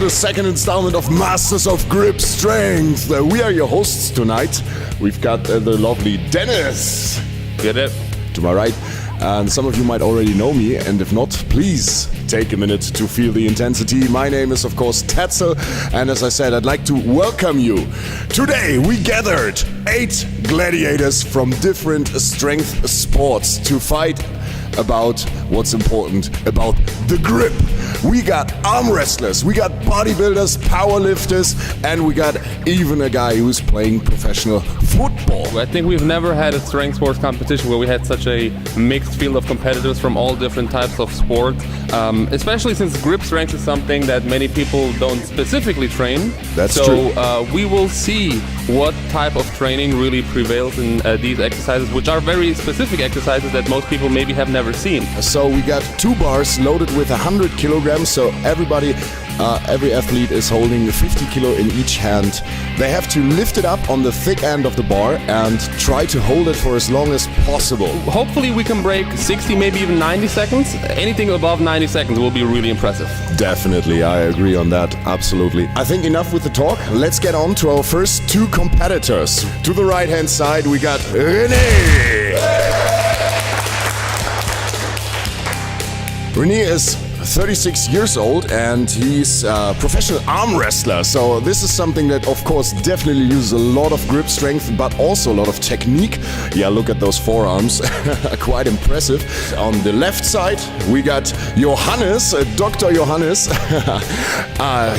the second installment of Masters of Grip Strength. We are your hosts tonight. We've got the lovely Dennis. Get it? To my right. And some of you might already know me, and if not, please take a minute to feel the intensity. My name is, of course, Tetzel, and as I said, I'd like to welcome you. Today, we gathered 8 gladiators from different strength sports to fight about what's important about the grip. We got arm wrestlers, we got bodybuilders, powerlifters, and we got even a guy who's playing professional football. I think we've never had a strength sports competition where we had such a mixed field of competitors from all different types of sports, especially since grip strength is something that many people don't specifically train. That's true. So we will see what type of training really prevails in these exercises, which are very specific exercises that most people maybe have never seen. So we got 2 bars loaded with 100 kilograms, so every athlete is holding 50 kilo in each hand. They have to lift it up on the thick end of the bar and try to hold it for as long as possible. Hopefully we can break 60, maybe even 90 seconds. Anything above 90 seconds will be really impressive. Definitely, I agree on that, absolutely. I think enough with the talk. Let's get on to our first 2 competitors. To the right hand side we got René. René is 36 years old and he's a professional arm wrestler. So this is something that of course definitely uses a lot of grip strength but also a lot of technique. Yeah, look at those forearms, quite impressive. On the left side we got Johannes, Dr. Johannes.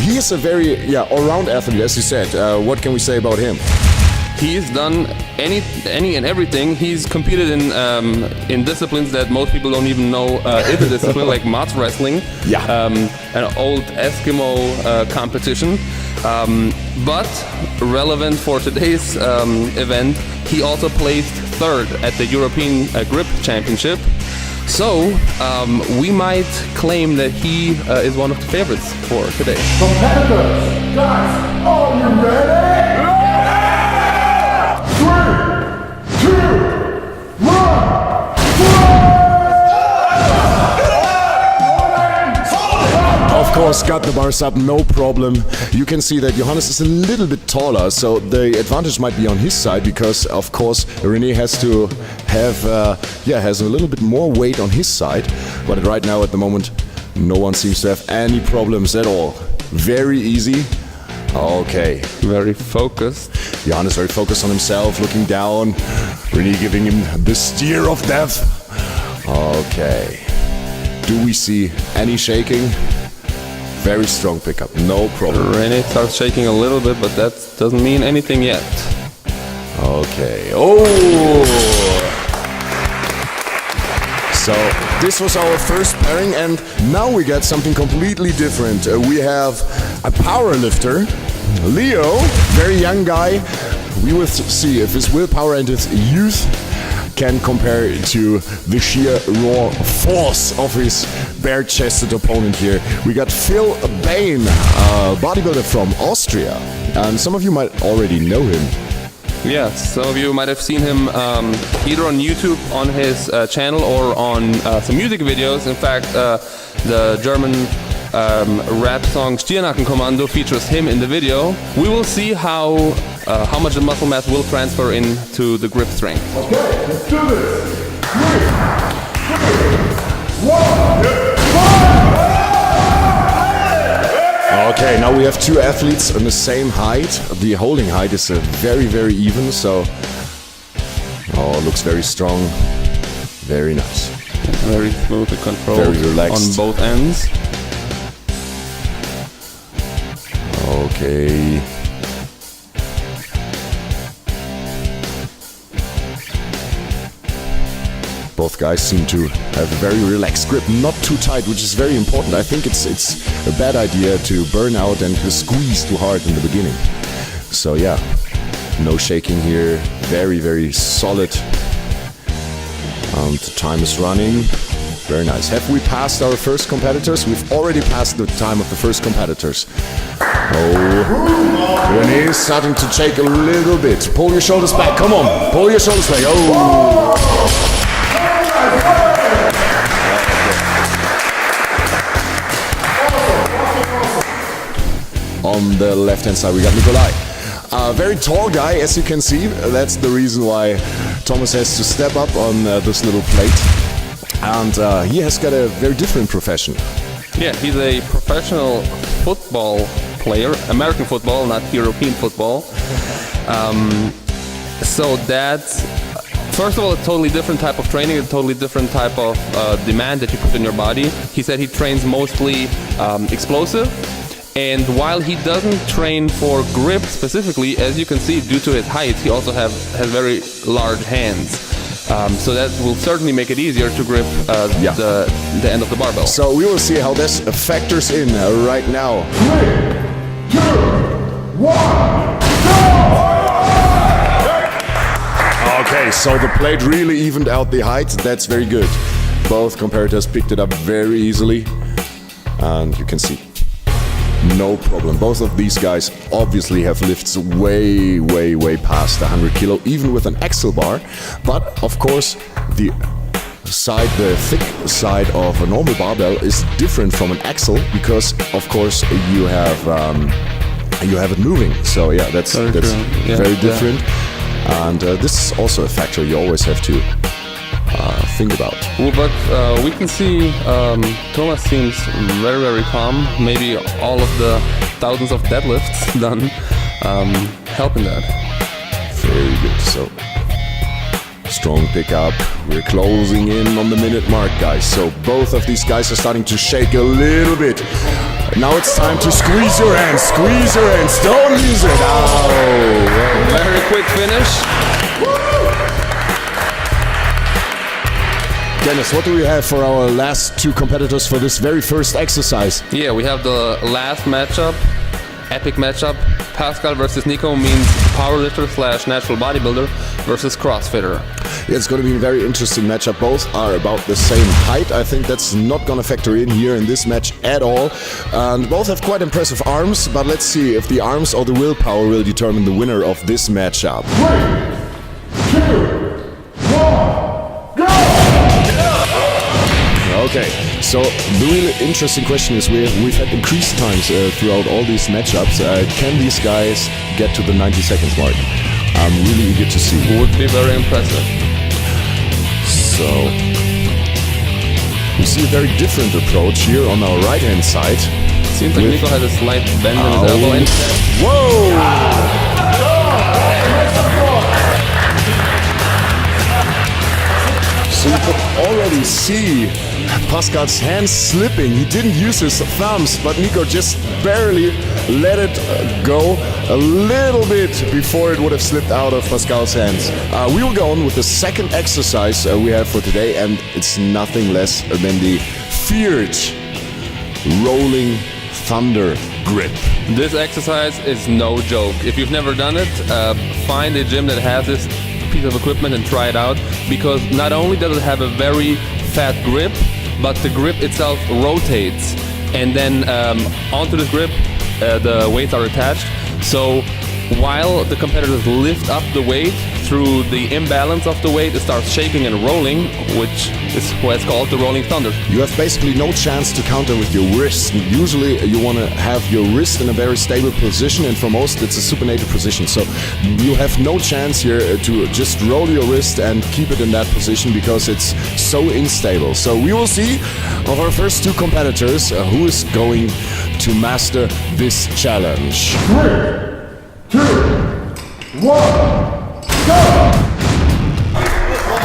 He is a very all-round athlete, as you said. What can we say about him? He's done any and everything. He's competed in disciplines that most people don't even know is a discipline, like mud wrestling. Yeah. An old Eskimo competition. But relevant for today's event, he also placed 3rd at the European Grip Championship. So we might claim that he is one of the favorites for today. Competitors, guys, are you ready? 3, 2, 1, Of course, got the bars up, no problem. You can see that Johannes is a little bit taller, so the advantage might be on his side because, of course, René has to have, has a little bit more weight on his side. But right now, at the moment, no one seems to have any problems at all. Very easy. Okay. Very focused. Johannes very focused on himself, looking down. René giving him the steer of death. Okay. Do we see any shaking? Very strong pickup, no problem. René starts shaking a little bit, but that doesn't mean anything yet. Okay. Oh! So this was our first pairing, and now we get something completely different. We have a power lifter, Leo, very young guy. We will see if his willpower and his youth can compare to the sheer raw force of his bare-chested opponent here. We got Phil Bain, a bodybuilder from Austria, and some of you might already know him. Yes, some of you might have seen him either on YouTube on his channel or on some music videos. In fact, the German rap song Stirnackenkommando features him in the video. We will see how much the muscle mass will transfer into the grip strength. Okay, let's do this. 3, 2, 1, Okay, now we have 2 athletes on the same height. The holding height is very, very even, so... Oh, looks very strong. Very nice. Very smooth and controlled. Very relaxed. On both ends. Okay. Both guys seem to have a very relaxed grip, not too tight, which is very important. I think it's a bad idea to burn out and to squeeze too hard in the beginning. So yeah, no shaking here. Very, very solid. And the time is running. Very nice. Have we passed our first competitors? We've already passed the time of the first competitors. Oh, René is starting to shake a little bit. Pull your shoulders back. Come on, pull your shoulders back. Oh. the left-hand side, we got Nikolai. A very tall guy, as you can see. That's the reason why Thomas has to step up on this little plate. And he has got a very different profession. Yeah, he's a professional football player, American football, not European football. So that's, first of all, a totally different type of training, a totally different type of demand that you put in your body. He said he trains mostly explosive. And while he doesn't train for grip specifically, as you can see, due to his height, he also has very large hands. So that will certainly make it easier to grip the end of the barbell. So we will see how this factors in right now. 3, 2, 1, go! Okay, so the plate really evened out the height. That's very good. Both competitors picked it up very easily. And you can see, no problem. Both of these guys obviously have lifts way, way, way past 100 kilo, even with an axle bar. But of course, the thick side of a normal barbell is different from an axle because, of course, you have it moving. So yeah, that's very different. And this is also a factor you always have to think about. Well, but we can see Thomas seems very, very calm. Maybe all of the thousands of deadlifts done helping that. Very good. So strong pickup. We're closing in on the minute mark, guys. So both of these guys are starting to shake a little bit. Now it's time to squeeze your hands. Squeeze your hands. Don't lose it. Oh, very quick finish. Dennis, what do we have for our last two competitors for this very first exercise? Yeah, we have the last matchup, epic matchup. Pascal versus Nico means powerlifter / natural bodybuilder versus CrossFitter. Yeah, it's going to be a very interesting matchup. Both are about the same height. I think that's not going to factor in here in this match at all. And both have quite impressive arms, but let's see if the arms or the willpower will determine the winner of this matchup. 3, 2, 1. Okay, so the really interesting question is we've had increased times throughout all these matchups. Can these guys get to the 90 seconds mark? I'm really eager to see. Would be very impressive. So we see a very different approach here on our right hand side. Seems like Nico has a slight bend in his elbow. Whoa! So you can already see Pascal's hands slipping. He didn't use his thumbs, but Nico just barely let it go a little bit before it would have slipped out of Pascal's hands. We will go on with the second exercise we have for today, and it's nothing less than the feared rolling thunder grip. This exercise is no joke. If you've never done it, find a gym that has this piece of equipment and try it out, because not only does it have a very fat grip, but the grip itself rotates, and then onto this grip the weights are attached. So while the competitors lift up the weight, through the imbalance of the weight, it starts shaking and rolling, which is what's called the rolling thunder. You have basically no chance to counter with your wrist. Usually you want to have your wrist in a very stable position, and for most it's a supinated position. So you have no chance here to just roll your wrist and keep it in that position because it's so unstable. So we will see of our first two competitors who is going to master this challenge. 3, 2, 1. Go!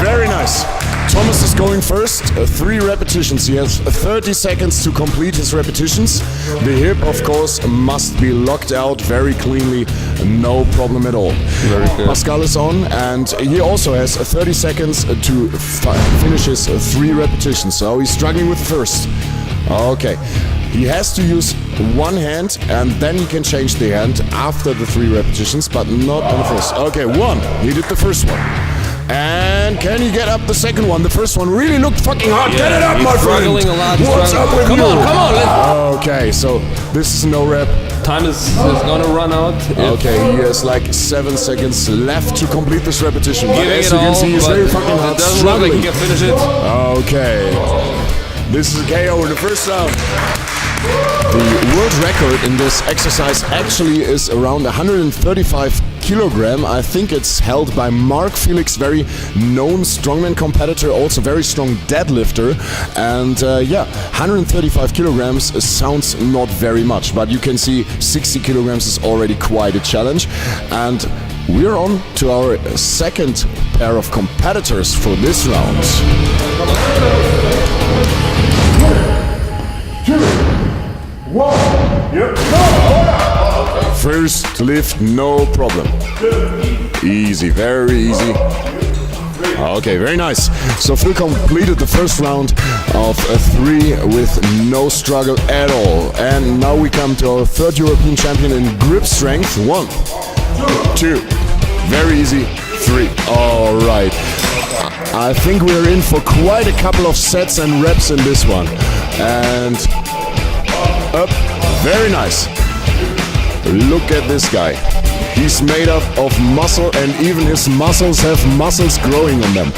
Very nice. Thomas is going first. 3 repetitions. He has 30 seconds to complete his repetitions. The hip, of course, must be locked out very cleanly. No problem at all. Very good. Pascal is on, and he also has 30 seconds to finish his 3 repetitions. So he's struggling with the first. Okay. He has to use one hand, and then he can change the hand after the 3 repetitions, but not on the first. Okay, 1. He did the first one. And can he get up the second one? The first one really looked fucking hard. Yeah, Get it up, my friend. Struggling a lot. What's up with you? Come on, let's... Okay, so this is no rep. Time is gonna run out. Okay, he has like 7 seconds left to complete this repetition. But Giving as it you can all, see, he's but very fucking hard. it doesn't look like Struggling. he can finish it. Okay. This is a KO in the first round. The world record in this exercise actually is around 135 kilogram. I think it's held by Mark Felix, very known strongman competitor, also very strong deadlifter. And yeah, 135 kilograms sounds not very much, but you can see 60 kilograms is already quite a challenge. And we're on to our second pair of competitors for this round. 2, 1, yep, go! First lift, no problem. Easy, very easy. Okay, very nice. So Phil completed the first round of 3 with no struggle at all. And now we come to our third European champion in grip strength. 1, 2, very easy. 3. All right. I think we're in for quite a couple of sets and reps in this one. And up, very nice. Look at this guy. He's made up of muscle, and even his muscles have muscles growing on them.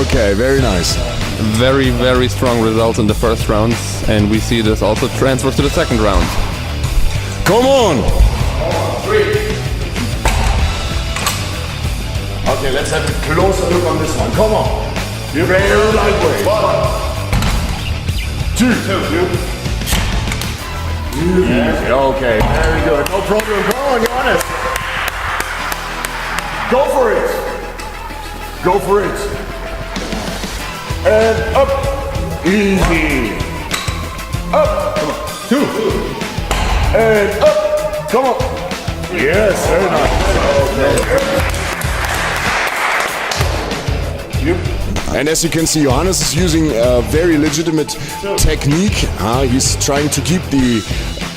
Okay, very nice. Very, very strong results in the first round, and we see this also transfers to the second round. Come on! 3. Okay, let's have a closer look on this one. Come on. You're very lightweight. 1, 2. Yes. Okay, very good. No problem. Come on, Johannes. Go for it. Go for it. And up. Easy. Up. Come on. 2. And up. Come on. Yes, very nice. Okay. Yep. And as you can see, Johannes is using a very legitimate technique. He's trying to keep the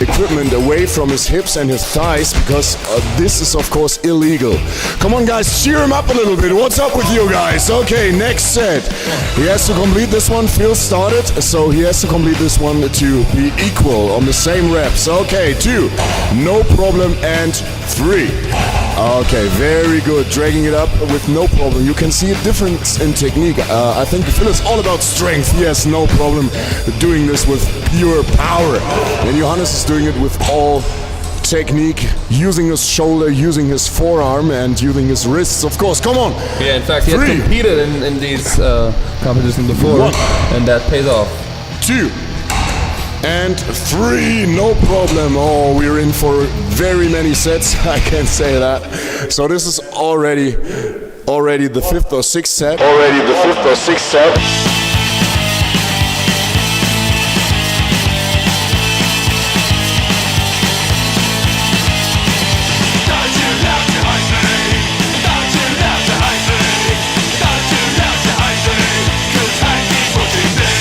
equipment away from his hips and his thighs, because this is of course illegal. Come on guys, cheer him up a little bit. What's up with you guys? Okay, next set. He has to complete this one. Phil started, so he has to complete this one to be equal on the same reps. Okay, 2, no problem, and 3. Okay, very good. Dragging it up with no problem. You can see a difference in technique. I think Phil is all about strength. Yes, no problem doing this with pure power. And Johannes is doing it with all technique, using his shoulder, using his forearm, and using his wrists, of course. Come on. Yeah, in fact, he has 3. competed in these competitions before, 1. and that pays off. 2. And 3, no problem. Oh, we're in for very many sets, I can say that. So this is already the 5th or 6th set. Already the 5th or 6th set.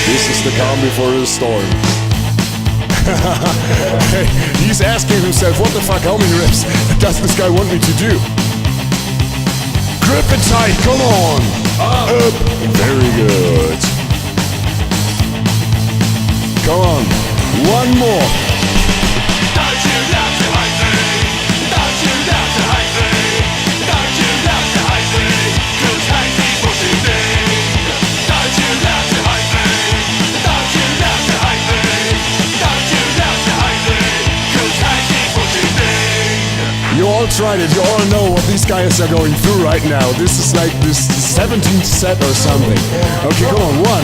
This is the calm before the storm. He's asking himself, what the fuck, how many reps does this guy want me to do? Grip it tight, come on! Up! Very good. Come on, one more. You all tried it, you all know what these guys are going through right now. This is like this 17th set or something. Okay, come on, 1.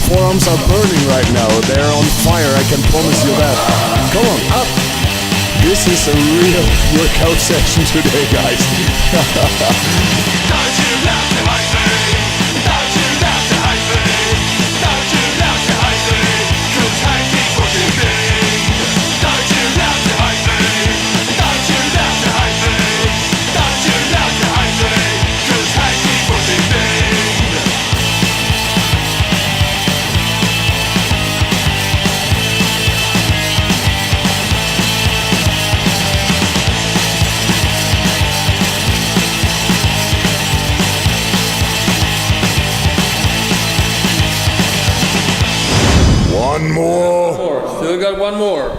Forearms are burning right now. They're on fire, I can promise you that. Come on, up. This is a real workout session today, guys. One more. Still got one more.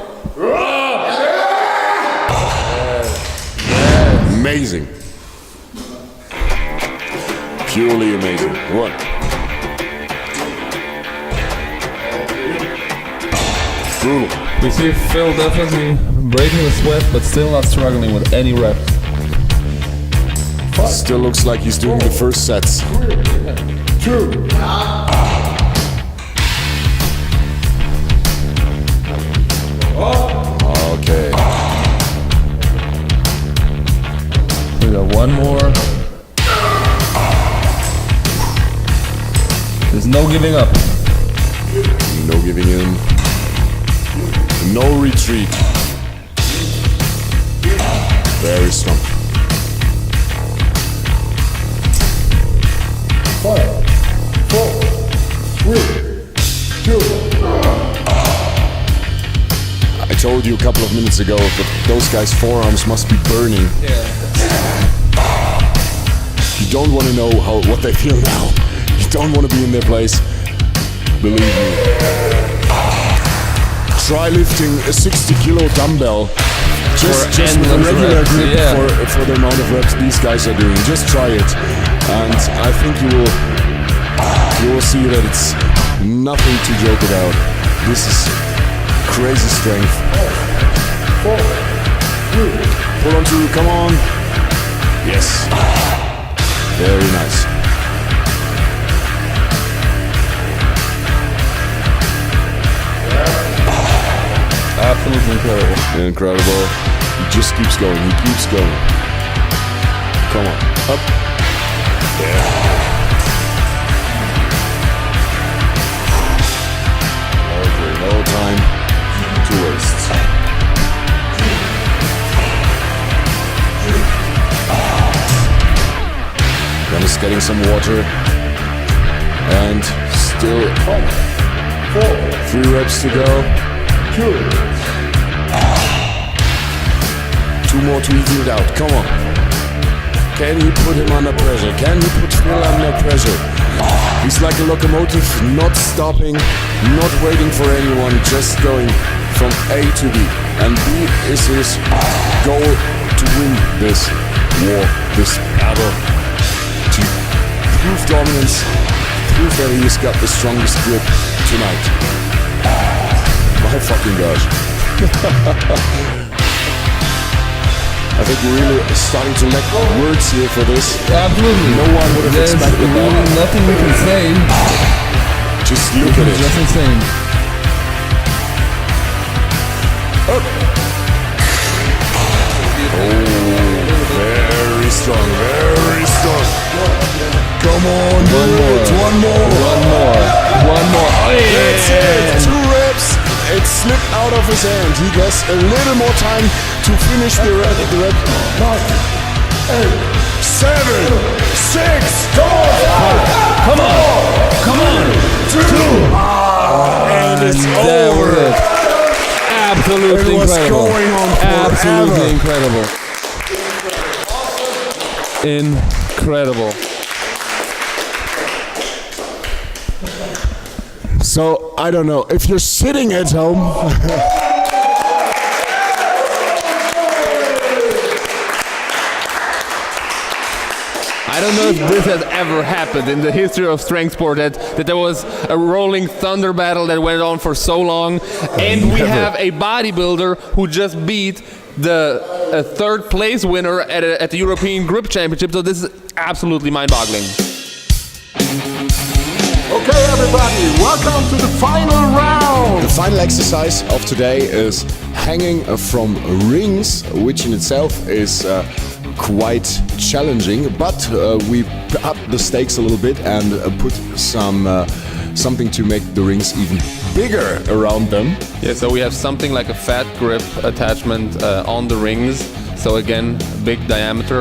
Amazing. Purely amazing. 1. brutal. We see Phil definitely breaking a sweat, but still not struggling with any reps. Still looks like he's doing the first sets. 2. Okay. We got one more. There's no giving up. No giving in. No retreat. Very strong. 5, 4, 3, 2. I told you a couple of minutes ago that those guys' forearms must be burning. You don't want to know what they feel now. You don't want to be in their place. Believe me. Try lifting a 60-kilo dumbbell just with a regular grip for the amount of reps these guys are doing. Just try it, and I think you will see that it's nothing to joke about. This is crazy strength. 4, 3. Pull on through, come on. Yes. Very nice. Absolutely incredible. Incredible. He just keeps going. He keeps going. Come on. Up. Yeah. Okay, no time to waste. Dennis getting some water. And still 4, 3 reps to go. 2. 2 more to even it out. Come on. Can he put him under pressure? Can he put Phil under pressure? He's like a locomotive, not stopping, not waiting for anyone, just going from A to B. And B is his goal to win this war, this battle, to prove dominance, prove that he's got the strongest grip tonight. My fucking gosh. I think we're really starting to lack words here for this. Absolutely. No one would have expected really that. nothing we can say. Just look at it. Just insane. Up. Oh, very strong, very strong. Come on, One more. One more. That's it. 2 reps. It slipped out of his hand. He gets a little more time to finish the rep. 9, 8, 7, 6. Come on. 2. And it's over. Absolutely It was incredible. going on Absolutely forever. incredible. So, I don't know, if you're sitting at home, I don't know if this has ever happened in the history of strength sport, that there was a rolling thunder battle that went on for so long, and we have a bodybuilder who just beat the 3rd place winner at the European Grip Championship. So this is absolutely mind-boggling. Okay, everybody, welcome to the final round. the final exercise of today is hanging from rings, which in itself is quite challenging, but we up the stakes a little bit and put something to make the rings even bigger around them. Yeah, so we have something like a fat grip attachment on the rings. So again, big diameter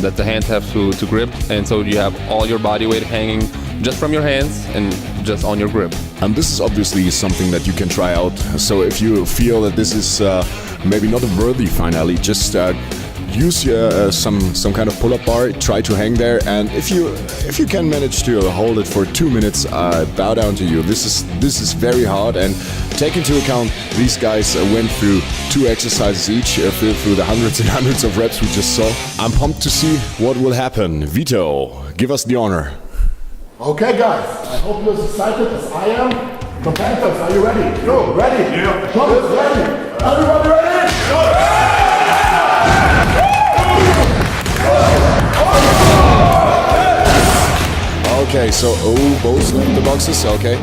that the hands have to grip, and so you have all your body weight hanging just from your hands and just on your grip. And this is obviously something that you can try out. So if you feel that this is maybe not a worthy finale, just use some kind of pull-up bar, try to hang there, and if you can manage to hold it for 2 minutes, bow down to you. This is very hard, and take into account these guys went through 2 exercises each, through the hundreds and hundreds of reps we just saw. I'm pumped to see what will happen. Vito, give us the honor. Okay, guys, I hope you're as excited as I am. Competitors, are you ready? Go, ready? Yeah. Thomas, ready? Everybody ready? Go! Okay, so both the boxes, okay.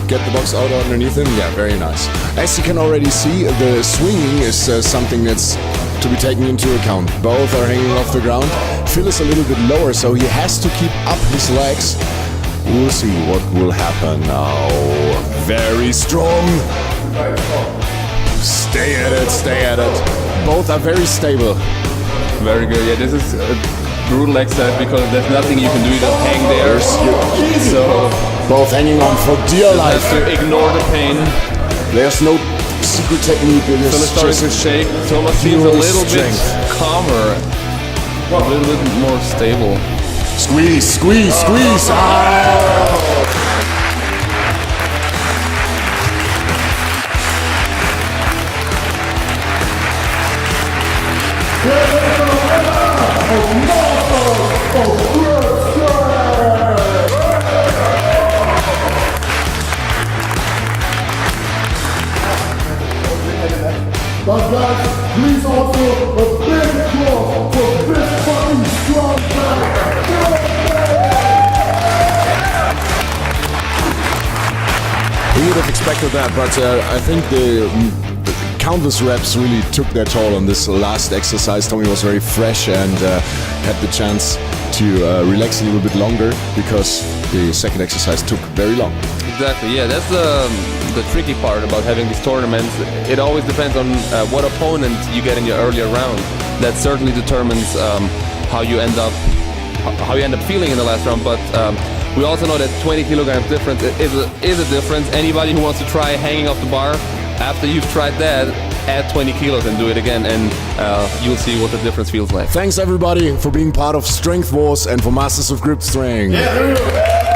Get the box out underneath him, yeah, very nice. As you can already see, the swinging is something that's to be taken into account. Both are hanging off the ground. Phil is a little bit lower, so he has to keep up his legs. We'll see what will happen now. Very strong. Stay at it, stay at it. Both are very stable. Very good. Yeah, this is a brutal exercise because there's nothing you can do. You just hang there. So both hanging on for dear you life. have to ignore the pain. There's no secret technique. It is Phil is starting to shake. Thomas seems a little bit calmer, a little bit more stable. Squeeze, squeeze, squeeze. Ah! But guys, please also a big applause for this fucking Strongman. We would have expected that, but I think the countless reps really took their toll on this last exercise. Tommy was very fresh and had the chance to relax a little bit longer because the second exercise took very long. Exactly, yeah, that's the tricky part about having these tournaments. It always depends on what opponent you get in your earlier round. That certainly determines how you end up feeling in the last round. But we also know that 20 kilograms difference is a difference. Anybody who wants to try hanging off the bar, after you've tried that, add 20 kilos and do it again, and you'll see what the difference feels like. Thanks everybody for being part of Strength Wars and for Masters of Grip Strength. Yeah.